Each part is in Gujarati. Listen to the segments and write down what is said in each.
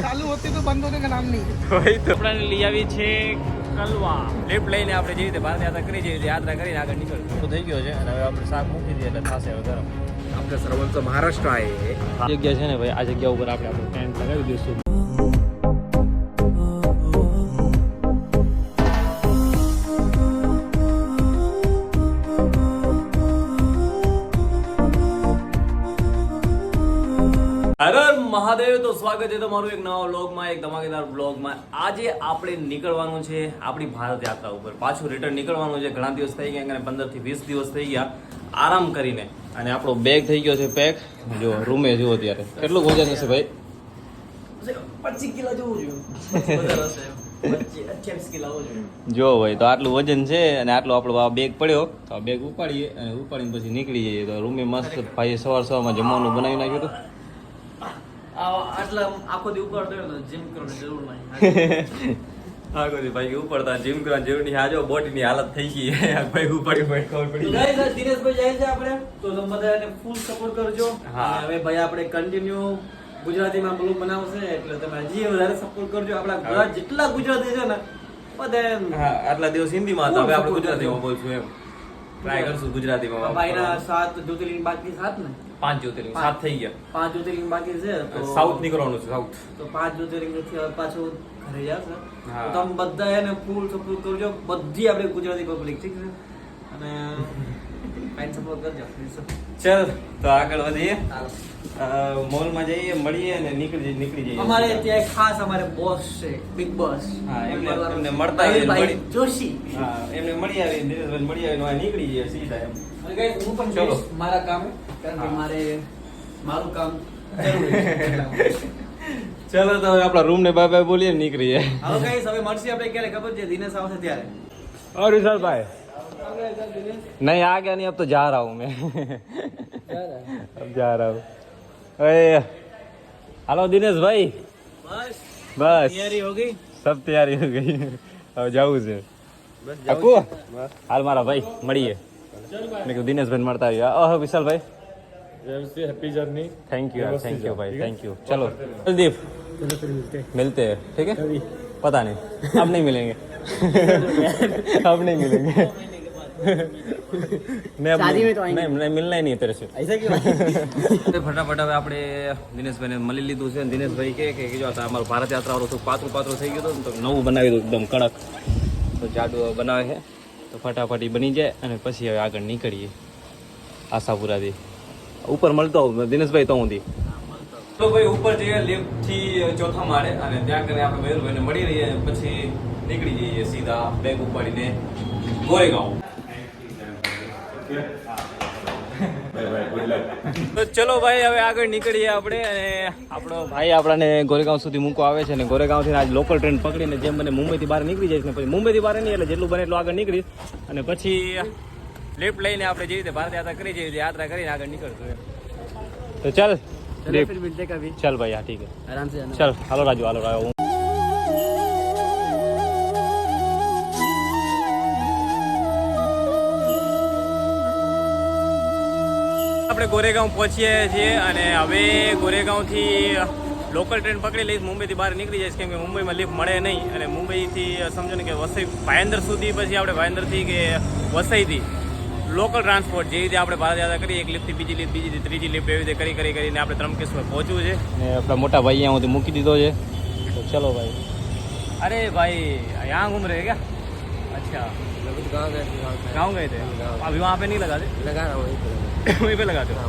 चालू होती तो बंद होने का नाम नहीं। वही तो આપણે લઈ આવી છે કલવા લિફ્ટ લઈને આપણે જે રીતે ભારત યાત્રા કરી જેવી રીતે યાત્રા કરીને આગળ નીકળશું તો થઈ ગયો છે અને હવે આપણે શાક મૂકી દઈએ એટલે થશે હવે ગરમ. आपका सर्वंच महाराष्ट्र आहे. આ જગ્યા છે ને ભાઈ, આ જગ્યા ઉપર આપણે આપણું ટેન્ટ લગાવી દઈશું. હર મહાદેવ. તો સ્વાગત છે તમારું એક નવા વ્લોગમાં, એક ધમાકેદાર વ્લોગમાં. આજે આપણે નીકળવાનું છે આપણી ભારત યાત્રા ઉપર. પાછું રિટર્ન નીકળવાનું છે. ઘણા દિવસ થઈ ગયા, 15 થી 20 દિવસ થઈ ગયા આરામ કરીને. અને આપણો બેગ થઈ ગયો છે પેક. જો રૂમે જુઓ અત્યારે કેટલું વજન હશે ભાઈ? 25 કિલો જેવું વધારે હશે. 28 કિલો જેવું. જો ભાઈ, તો આટલું વજન છે અને આટલો આપણો આ બેગ પડ્યો. તો આ બેગ ઉપાડીએ અને ઉપાડીને પછી નીકળી જઈએ. તો રૂમે મસ્ત ભાઈએ સવારમાં જમવાનું બનાવી નાખ્યું હતું. આટલા આખો દી ઉપાડતો હોય જીમ કરવાની જરૂર નહીં. આખો દી ભાઈ ઉપડતા જીમ કરવાની જરૂર નહીં. આ જો બોડીની હાલત થઈ ગઈ. ભાઈ ઉપાડી ભાઈ ખબર પડી. ગાઈસ દિનેશભાઈ જાય છે આપણે, તો તમે બધાને ફૂલ સપોર્ટ કરજો. હા. અને હવે ભાઈ આપણે કન્ટિન્યુ ગુજરાતીમાં બ્લોગ બનાવશે, એટલે તમે હજી વધારે સપોર્ટ કરજો. આપણા બધા જેટલા ગુજરાતી છે ને બધા હા, આટલા દિવસ હિન્દીમાં હતા, હવે આપણે ગુજરાતીમાં બોલશું એમ. ટ્રાય કરશું ગુજરાતીમાં. ભાઈના 7 જ્યોતિર્લિંગ બાકી 7 ને 5 જ્યોતિર્લિંગ 7 થઈ ગયા. 5 જ્યોતિર્લિંગ બાકી છે. તો સાઉથ નીકળવાનું છે, સાઉથ. તો 5 જ્યોતિર્લિંગ થી હવે પાછું ઘરે જશે. હા. તો તમે બધા એને ફૂલ સપોર્ટ કરજો, બધી આપણે ગુજરાતી પબ્લિક, ઠીક છે? અને કાઈન્ડ સપોર્ટ કરજો. ચાલ તો આગળ વધીએ. મોલમાં જઈએ, મળીએ અને નીકળી જઈએ. અમારે ત્યાં એક ખાસ અમારે બોસ છે, બિગ બોસ. હા, એમને મળતા આવીને ભાઈ જોશી. હા, એમને મળી આવી, દિનેશભાઈ મળી આવીને અહીં નીકળી જઈએ સીધા એમ. અને guys, હું પણ ચલો. જઈશ મારા કામે, કારણ કે હા. મારું કામ જરૂરી છે એટલા માટે. ચાલો તો હવે આપણા રૂમ ને બાય બાય બોલીએ ને નીકળી જાય. હવે guys, હવે મળશે આપણે ક્યારે ખબર છે? દિનેશ આવશે ત્યારે. और विशाल भाई नहीं आ गया नहीं, अब तो जा रहा हूँ मैं. अब जा रहा हूँ. अरे हेलो दिनेश भाई. બસ बस તૈયારી હો ગઈ. सब तैयारी हो गई. હવે જવું છે. અકુ હાલ મારા ભાઈ મળીએ. મેં કીધું દિનેશભાઈ મળતા આવ્યા. વિશાલભાઈ हैप्पी जर्नी. थैंक यू भाई, थैंक यू. चलो कुलदीप मिलते हैं, ठीक है? पता नहीं, अब नहीं मिलेंगे. अब नहीं मिलेंगे. नहीं मिलना ही नहीं तेरे से. ફટાફટ હવે આપણે દિનેશભાઈને મળી લીધું છે. દિનેશભાઈ કહે કે જો અમારું ભારત યાત્રા વાળું પાતળું થઈ ગયું હતું, તો નવું બનાવી દઉં એકદમ કડક. તો જાડુ બનાવે છે, તો ફટાફટ એ બની જાય અને પછી હવે આગળ નીકળીએ આશાપુરાથી. ઉપર મળતો હોઉં દિનેશભાઈ તો હુંથી. તો ભાઈ ઉપર જઈએ લિફ્ટ થી 4થા માળે, અને ત્યાં કરીને આપણે મયુરભાઈને મળી રહીએ, પછી નીકળી જઈએ સીધા બેગ ઉપાડીને ગોરેગાંવ. તો ચલો ભાઈ, હવે આગળ નીકળીએ આપણે. અને આપણો ભાઈ આપણાને ગોરેગાંવ સુધી મૂકવા આવે છે, અને ગોરેગાંવથી આજ લોકલ ટ્રેન પકડીને જેમ મને મુંબઈથી બહાર નીકળી જઈશ ને પછી મુંબઈથી બહાર નહીં એટલે જેટલું બને એટલું આગળ નીકળીશ, અને પછી લિફ્ટ લઈને આપણે જે રીતે ભારત યાત્રા કરી જેવી રીતે યાત્રા કરીને આગળ નીકળશું એમ. તો ચાલ ચલો फिर मिलते हैं कभी. चल भाई, हाँ ठीक है, आराम से जाना. चल. हालो राजू, हालो राजू. આપણે ગોરેગાંવ પહોંચીએ છીએ અને હવે ગોરેગાંવથી લોકલ ટ્રેન પકડી લઈશ, મુંબઈથી બહાર નીકળી જઈશ, કેમ કે મુંબઈમાં લિફ્ટ મળે નહીં. અને મુંબઈથી સમજો ને કે વસઈ ભાયંદર સુધી, પછી આપણે ભાયંદરથી કે વસઈથી લોકલ ટ્રાન્સપોર્ટ જે રીતે આપણે ભારત યાત્રા કરીએ, એક લિફ્ટથી બીજી લિફ્ટ, બીજી ત્રીજી લિફ્ટ, એવી રીતે કરીને આપણે ત્રંબકેશ્વર પહોંચવું છે. અને આપણા મોટા ભાઈ यहाँ સુધી મૂકી દીધો છે. તો ચલો ભાઈ. અરે ભાઈ यहाँ घूम रहे क्या? अच्छा, गाँव गए थे. अभी वहाँ पे नहीं लगा थे? लगा रहा हूँ. वहीं पे लगाते हो?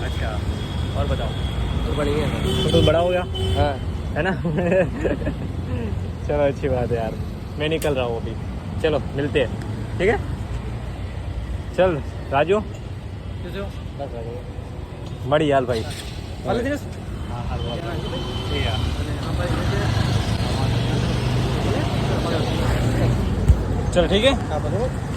अच्छा, और बताओ. तो बढ़िया है. तो बड़ा हो गया हाँ. है ना? चलो अच्छी बात है यार. मैं निकल रहा हूँ अभी. चलो मिलते हैं, ठीक है? चल राजू, मड़ी हाल भाई. वाले दिनेश. हाँ हाल ठीक है. ચલો ઠીક છે.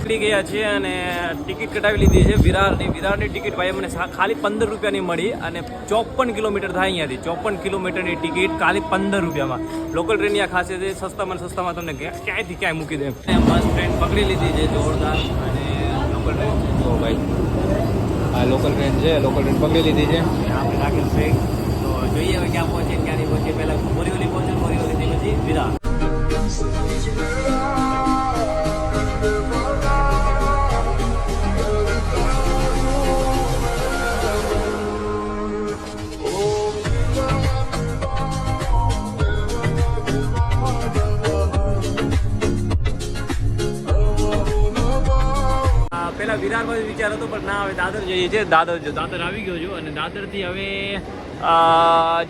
નીકળી ગયા છે અને ટિકિટ કટાવી લીધી છે વિરારની ટિકિટ ભાઈ મને ખાલી 15 રૂપિયાની મળી, અને 54 કિલોમીટર થાય અહીંયાથી. 54 કિલોમીટરની ટિકિટ ખાલી 15 રૂપિયામાં. લોકલ ટ્રેન આ ખાસિયત છે, સસ્તામાં તમને ક્યાંયથી ક્યાંય મૂકી દે. મસ્ત ટ્રેન પકડી લીધી છે જોરદાર, અને લોકલ ટ્રેન જો ભાઈ આ લોકલ ટ્રેન છે, લોકલ ટ્રેન પકડી લીધી છે આપણે રાખેલ છે. તો જોઈએ હવે ક્યાં પહોંચે ક્યાં નહીં પહોંચે. પહેલાં બોરીવલી પહોંચે, બોરીવલીથી પછી વિરાર. પેલા વિરાર બાજુ વિચાર હતો પણ ના, હવે દાદર જઈએ છીએ. દાદર આવી ગયો છું અને દાદરથી હવે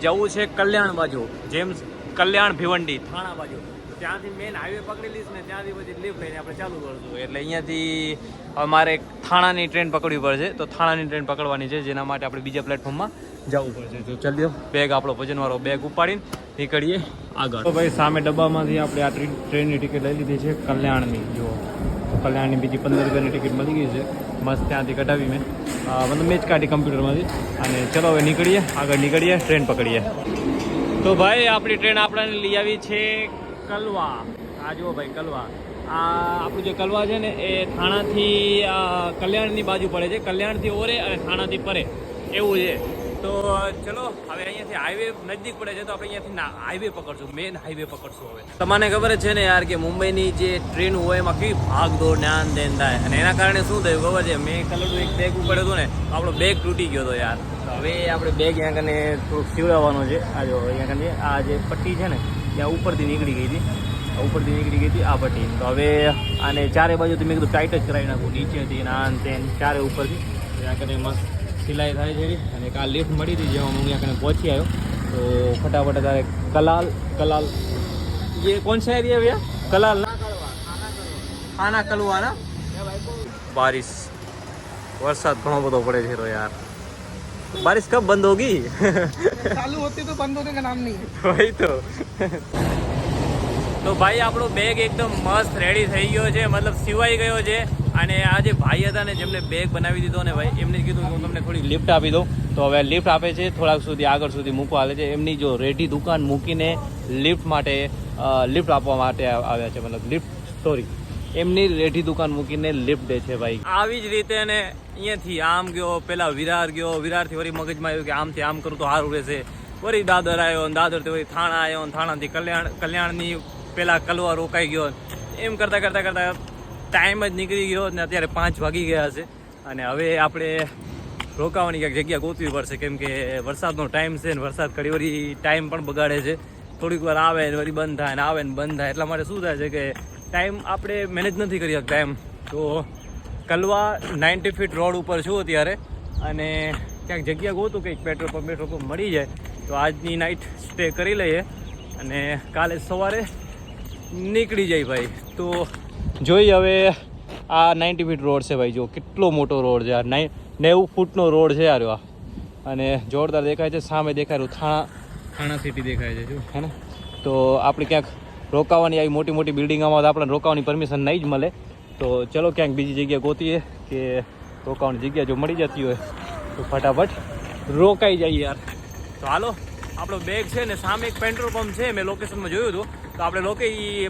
જવું છે કલ્યાણ બાજુ, જેમ્સ કલ્યાણ ભિવંડી થાણા બાજુ. તો ત્યાંથી મેન હાઈવે પકડી લઈશ ને ત્યાંથી પછી લિફ્ટ લઈને આપણે ચાલુ કરશું. એટલે અહીંયાથી અમારે થાણાની ટ્રેન પકડવી પડશે. તો થાણાની ટ્રેન પકડવાની છે, જેના માટે આપણે બીજા પ્લેટફોર્મમાં જવું પડશે. તો ચાલ્યો, બેગ આપણો વજનવાળો બેગ ઉપાડીને નીકળીએ આગળ. તો ભાઈ સામે ડબ્બામાંથી આપણે આ ટ્રેનની ટિકિટ લઈ લીધી છે કલ્યાણની. જો કલ્યાણની બીજી 15 રૂપિયાની ટિકિટ મળી ગઈ છે, મસ્ત ત્યાંથી કઢાવી મેં, મતલબ મેં જ કાઢી કમ્પ્યુટરમાંથી. અને ચલો હવે નીકળીએ, આગળ નીકળીએ, ટ્રેન પકડીએ. તો ભાઈ આપણી ટ્રેન આપણને લઈ આવી છે કલવા. આ જુઓ ભાઈ કલવા. આ આપણું જે કલવા છે ને એ થાણાથી કલ્યાણની બાજુ પડે છે, કલ્યાણથી ઓરે અને થાણાથી પરે એવું છે. તો ચલો હવે અહીંયાથી હાઈવે નજીક પડે છે તો આપણે અહીંયાથી હાઈવે પકડશું, મેન હાઈવે પકડશું. હવે તમને ખબર જ છે ને યાર કે મુંબઈની જે ટ્રેન હોય એમાં કેવી ભાગદોડ જ્ઞાન દેન થાય. અને એના કારણે શું થયું ખબર છે, મેં કલરનું એક બેગ ઉપાડ્યો હતો ને, આપણો બેગ તૂટી ગયો હતો યાર. તો હવે આપણે બેગ અહીંયા કને થોડુંક સીવડાવવાનો છે. આ જો અહીંયા કને આ જે પટ્ટી છે ને ત્યાં ઉપરથી નીકળી ગઈ હતી, આ પટ્ટી. તો હવે આને ચારે બાજુથી મેં કીધું ટાઈટ જ કરાવી નાખું, નીચેથી આન તેન ચારે ઉપરથી. ત્યાં કને મસ્ત સિલાઈ થાય છે. અને એક આ લિફ્ટ મળી હતી જેમાં હું અહીંયા કને પહોંચી આવ્યો. તો ફટાફટ તારે કલાલ ये कौन सा एरिया भैया? कलाल ना, खाना कलवा ना. बारिश वरसाद घणो બધો પડે છે તો યાર. बारिश कब बंद होगी? चालू होती तो बंद होने का नाम नहीं है. वही તો ભાઈ આપણો બેગ એકદમ મસ્ત રેડી થઈ ગયો છે, મતલબ સિવાઈ ગયો છે. અને આ જે ભાઈ હતા ને જેમને બેગ બનાવી દીધો ને ભાઈ, એમને કીધું કે હું તમને થોડી લિફ્ટ આપી દઉં. તો હવે લિફ્ટ આપે છે, થોડાક સુધી આગળ સુધી મૂકવા આવે છે. એમની જો રેડી દુકાન મૂકીને લિફ્ટ આપવા માટે આવ્યા છે, મતલબ એમની રેડી દુકાન મૂકીને લિફ્ટ દે છે ભાઈ. આવી જ રીતે ને અહીંયાથી આમ ગયો, પેલા વિરાર ગયો, વિરારથી વળી મગજમાં આવ્યું કે આમથી આમ કરું તો સારું રહેશે. વળી દાદર આવ્યો, દાદરથી વળી થાણા આવ્યો, થાણાથી કલ્યાણની પેલા કલવા રોકાઈ ગયો. એમ કરતાં ટાઈમ જ નીકળી ગયો ને અત્યારે 5 વાગી ગયા છે. અને હવે આપણે રોકાવાની ક્યાંક જગ્યા ગોતવી પડશે, કેમ કે વરસાદનો ટાઈમ છે ને વરસાદ ઘડી વળી ટાઈમ પણ બગાડે છે. થોડીક વાર આવે ને વળી બંધ થાય ને આવે ને બંધ થાય. એટલા માટે શું થાય છે કે ટાઈમ આપણે મેનેજ નથી કરી શકતા એમ. તો કલવા 90 ફીટ રોડ ઉપર છું અત્યારે, અને ક્યાંક જગ્યા ગોતું કંઈક પેટ્રોલ પંપ મળી જાય તો આજની નાઇટ સ્ટે કરી લઈએ અને કાલે સવારે નીકળી જાય ભાઈ. તો જોઈએ હવે આ 90 ફીટ રોડ છે ભાઈ, જો કેટલો મોટો રોડ છે યાર, 90 ફૂટનો રોડ છે યાર આ. અને જોરદાર દેખાય છે, સામે દેખાય રહ્યું થાણા સિટી દેખાય છે હે ને. તો આપણે ક્યાંક રોકાવાની આવી મોટી મોટી બિલ્ડિંગોમાં તો આપણને રોકાવાની પરમિશન નહીં જ મળે. તો ચલો ક્યાંક બીજી જગ્યા ગોતીએ કે રોકાવાની જગ્યા જો મળી જતી હોય તો ફટાફટ રોકાઈ જાય યાર. તો હાલો, આપણો બેગ છે ને સામે એક પેટ્રોલ પંપ છે, મેં લોકેશનમાં જોયું હતું. તો આપણે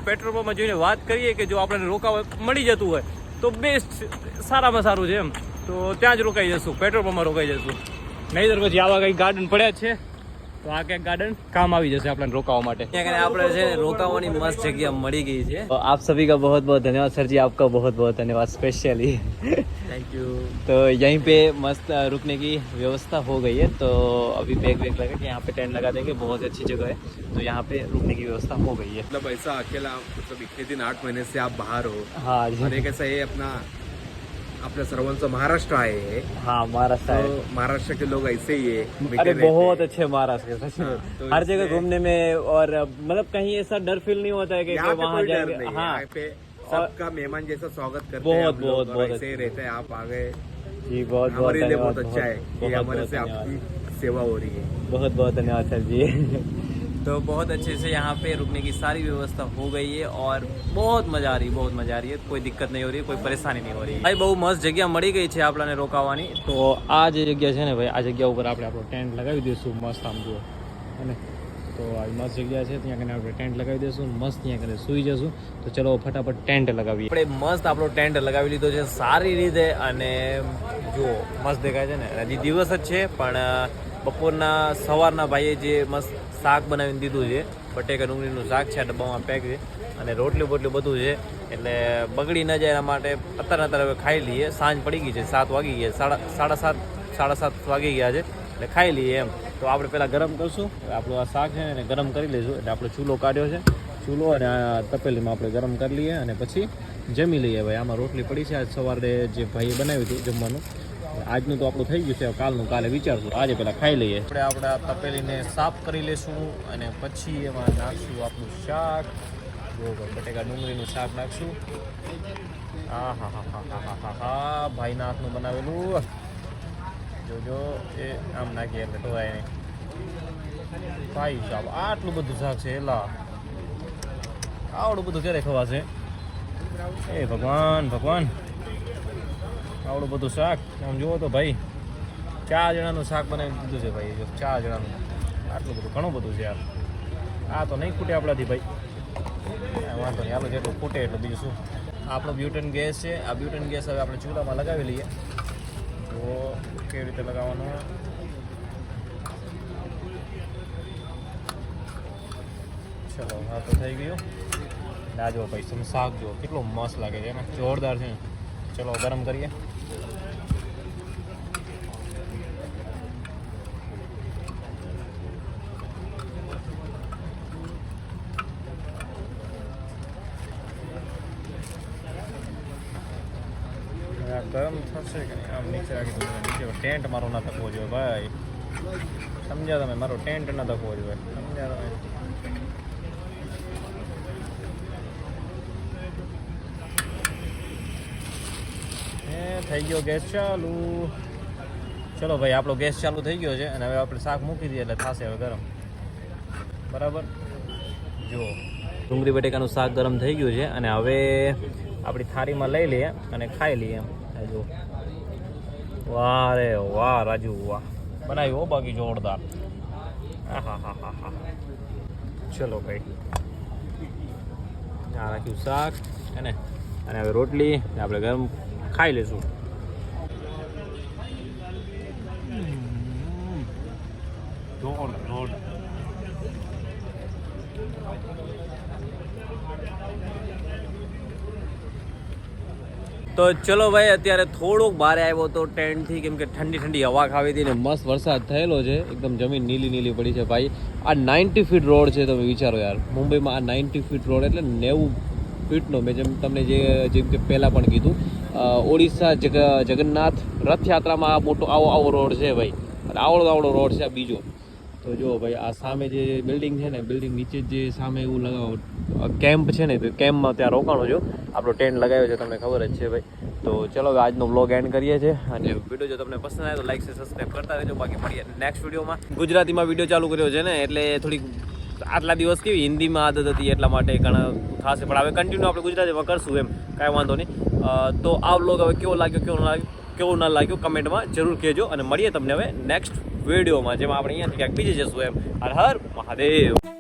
પેટ્રોલ પંપમાં જોઈને વાત કરીએ કે જો આપણને રોકાવા મળી જતું હોય તો બેસ્ટ, સારામાં સારું છે એમ. તો ત્યાં જ રોકાઈ જશું, પેટ્રોલ પંપમાં રોકાઈ જશું. નહીંતર પછી આવા કંઈક ગાર્ડન પડ્યા જ છે તો આ ક્યાંક ગાર્ડન કામ આવી જશે આપણને રોકાવા માટે. ત્યાં આપણે છે રોકાવાની મસ્ત જગ્યા મળી ગઈ છે. આપ સभी का बहुत बहुत धन्यवाद सर जी, आपका बहुत बहुत धन्यवाद स्पेशली, थैंक यू. तो यहीं पे मस्त रुकने की व्यवस्था हो गई है. तो अभी बैग लगा के यहाँ पे टेंट लगा देंगे, बहुत अच्छी जगह है. तो यहाँ पे रुकने की व्यवस्था हो गई है. मतलब ऐसा अकेला, मतलब इतने दिन 8 महीने से आप बाहर हो. हाँ जी. और एक ऐसा ये अपना सर्वांचं महाराष्ट्र आहे. हाँ महाराष्ट्र है. तो महाराष्ट्र के लोग ऐसे ही है. अरे बहुत अच्छे महाराष्ट्र के सच में. तो हर जगह घूमने में और मतलब कहीं ऐसा डर फील नहीं होता है कि यहाँ पे वहाँ कोई डर जाएंगे. नहीं है. हाँ यहाँ पे सबका मेहमान जैसा स्वागत करते बहुत, हैं हम लोग, बहुत, और बहुत ऐसे ही रहते हैं. आप आ गए, जी, बहुत बहुत हमारे लिए धन्यवाद. बहुत अच्छा है कि हमारे से आपकी सेवा हो रही है. बहुत बहुत धन्यवाद सर जी. तो बहुत अच्छे से यहाँ पे रुकने की सारी व्यवस्था हो गई है और बहुत मजा आ रही है. कोई दिक्कत नहीं हो रही है, कोई परेशानी नहीं हो रही है भाई. બહુ મસ્ત જગ્યા મળી ગઈ છે આપણને રોકાવાની. તો આ જે જગ્યા છે ને ભાઈ, આ જગ્યા ઉપર આપણે આપણો ટેન્ટ લગાવી દઈશું મસ્ત આમ જુઓ. અને તો આ મસ્ત જગ્યા છે, ત્યાં કને આપણે ટેન્ટ લગાવી દઈશું, મસ્ત ત્યાં કને સૂઈ જશું. તો ચલો ફટાફટ ટેન્ટ લગાવીએ. આપણે મસ્ત આપણો ટેન્ટ લગાવી લીધો છે સારી રીતે, અને જુઓ મસ્ત દેખાય છે ને. હજી દિવસ જ છે, પણ બપોરના સવારના ભાઈએ જે મસ્ત શાક બનાવીને દીધું છે, બટેકા ડુંગળીનું શાક છે, આ ડબ્બામાં પેક છે, અને રોટલી બોટલી બધું છે, એટલે બગડી ન જાય એના માટે અત્યારે હવે ખાઈ લઈએ. સાંજ પડી ગઈ છે, 7 વાગી ગયા, સાડા સાત વાગી ગયા છે, એટલે ખાઈ લઈએ એમ. તો આપણે પહેલાં ગરમ કરશું. આપણું આ શાક છે ને એને ગરમ કરી લઈશું. એટલે આપણો ચૂલો કાઢ્યો છે, ચૂલો અને આ તપેલીમાં આપણે ગરમ કરી લઈએ, અને પછી જમી લઈએ. ભાઈ આમાં રોટલી પડી છે, આજ સવારે જે ભાઈએ બનાવ્યું હતું જમવાનું. આજનું તો આપણું થઈ ગયું છે, કાલનું કાલે વિચારશું, આજે પહેલાં ખાઈ લઈએ. આપણે આ તપેલીને સાફ કરી લઈશું, અને પછી એમાં નાખશું આપણું શાક. જો બટેકા ડુંગળીનું શાક નાખશું. હા ભાઈના હાથનું બનાવેલું. જોજો એ આમ નાખીએ એટલે ટોવાય નહીં. ભાઈ સાહેબ આટલું બધું શાક છે, એલા આવડું બધું ક્યારે ખવાશે? એ ભગવાન ભગવાન, આવડું બધું શાક આમ જુઓ તો ભાઈ. 4 જણાનું શાક બનાવી દીધું છે ભાઈ. જો 4 જણાનું આટલું બધું ઘણું બધું છે યાર. આ તો નહીં ખૂટે આપણાથી ભાઈ. વાંધો નહીં, હાલો જેટલું ખૂટે એટલું. બીજું શું, આપણો બ્યુટન ગેસ છે. આ બ્યુટન ગેસ હવે આપણે ચૂલામાં લગાવી લઈએ. તો કેવી રીતે લગાવવાનું? ચલો હા તો થઈ ગયું. આ જો ભાઈ તમે શાક જુઓ કેટલો મસ્ત લાગે છે ને, જોરદાર છે. ચલો ગરમ કરીએ. ગરમ થશે કે નહીં? આમ નીચે રાખી દઉં. નીચે ટેન્ટ મારો ના થકવો જોઈએ ભાઈ. સમજ્યા તમે? મારો ટેન્ટ ના થકવો જોઈએ. સમજ્યા તમે? થઈ ગયો ગેસ ચાલુ. ચલો ભાઈ આપણો ગેસ ચાલુ થઈ ગયો છે, અને હવે આપણે શાક મૂકી દઈએ એટલે થશે હવે ગરમ. બરાબર. જુઓ ડુંગળી બટેકાનું શાક ગરમ થઈ ગયું છે, અને હવે આપણી થાળીમાં લઈ લઈએ અને ખાઈ લઈએ એમ. જો વાહ રે વાહ રાજુ વાહ, બનાવ્યું હો બાકી જોરદાર. હા. ચલો ભાઈ આ રાખ્યું શાક અને હવે રોટલી આપણે ગરમ ખાઈ લઈશું. જોરદાર. તો ચલો ભાઈ અત્યારે થોડુંક બહાર આવ્યો તો ટેન્ટથી, કેમ કે ઠંડી હવા ખાવી હતી ને મસ્ત વરસાદ થયેલો છે. એકદમ જમીન નીલી પડી છે ભાઈ. આ 90 ફીટ રોડ છે, તમે વિચારો યાર. મુંબઈમાં આ 90 ફીટ રોડ એટલે 90 ફીટનો. મેં તમને જેમ કે પહેલાં પણ કીધું, ઓડિશા જગન્નાથ રથયાત્રામાં આ મોટો આવો રોડ છે ભાઈ. અને આવડો રોડ છે આ બીજો. તો જો ભાઈ આ સામે જે બિલ્ડિંગ છે ને, બિલ્ડિંગ નીચે જે સામે એવું લગાવો કેમ્પ છે ને, તો કેમ્પમાં ત્યાં રોકાણો છો. આપણો ટેન્ટ લગાવ્યો છે, તમને ખબર જ છે ભાઈ. તો ચલો હવે આજનો વ્લોગ એન્ડ કરીએ છીએ. અને વિડીયો જો તમને પસંદ આવે તો લાઈક છે, સબસ્ક્રાઈબ કરતા રહેજો. બાકી મળીએ નેક્સ્ટ વિડીયોમાં. ગુજરાતીમાં વિડીયો ચાલુ કર્યો છે ને, એટલે થોડીક આટલા દિવસ કેવી હિન્દીમાં આદત હતી, એટલા માટે ઘણા થશે. પણ હવે કન્ટિન્યુ આપણે ગુજરાતીમાં કરશું એમ, કાંઈ વાંધો નહીં. તો આ વ્લોગ હવે કેવો લાગ્યો કેવો ના લાગ્યો કમેન્ટમાં જરૂર કહેજો. અને મળીએ તમને હવે નેક્સ્ટ વિડીયોમાં, જેમાં આપણે અહીંયાથી ક્યાંક બીજે જશું એમ. હર હર મહાદેવ.